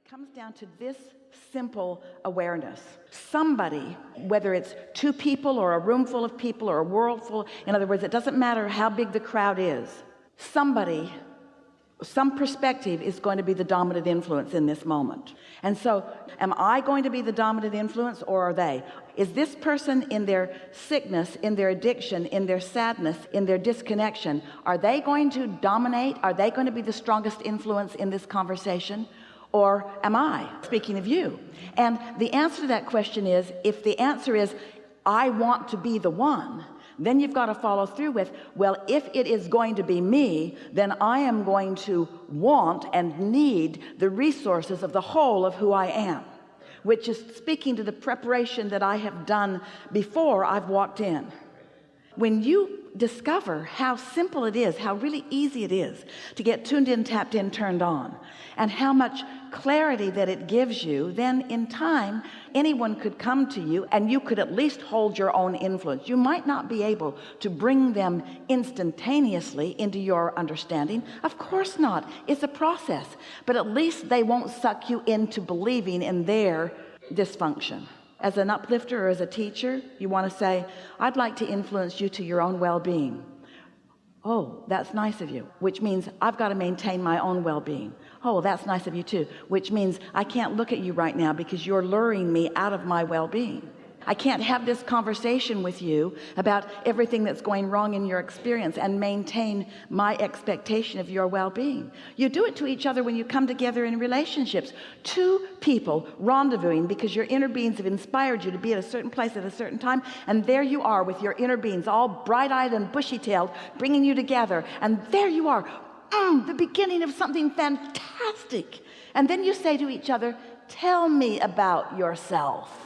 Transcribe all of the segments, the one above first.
comes down to this simple awareness. Somebody, whether it's two people or a room full of people or a world full, in other words, it doesn't matter how big the crowd is, somebody, some perspective is going to be the dominant influence in this moment. And so am I going to be the dominant influence, or are they? Is this person in their sickness, in their addiction, in their sadness, in their disconnection, are they going to dominate? Are they going to be the strongest influence in this conversation? Or am I, speaking of you? And the answer to that question is, if the answer is I want to be the one, then you've got to follow through with, well, if it is going to be me, then I am going to want and need the resources of the whole of who I am, which is speaking to the preparation that I have done before I've walked in. When you discover how simple it is, how really easy it is to get tuned in, tapped in, turned on, and how much clarity that it gives you, then in time anyone could come to you and you could at least hold your own influence. You might not be able to bring them instantaneously into your understanding, of course not, it's a process, but at least they won't suck you into believing in their dysfunction. As an uplifter or as a teacher, you want to say, I'd like to influence you to your own well-being. Oh, that's nice of you, which means I've got to maintain my own well-being. Oh, that's nice of you too, which means I can't look at you right now because you're luring me out of my well-being. I can't have this conversation with you about everything that's going wrong in your experience and maintain my expectation of your well-being. You do it to each other when you come together in relationships. Two people rendezvousing because your inner beings have inspired you to be at a certain place at a certain time, and there you are with your inner beings all bright-eyed and bushy-tailed, bringing you together, and there you are, the beginning of something fantastic. And then you say to each other, tell me about yourself.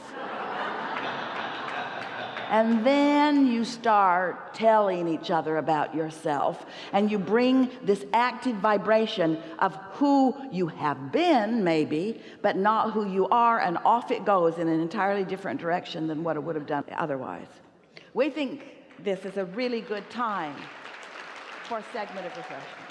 And then you start telling each other about yourself, and you bring this active vibration of who you have been, maybe, but not who you are, and off it goes in an entirely different direction than what it would have done otherwise. We think this is a really good time for a segment of refreshment.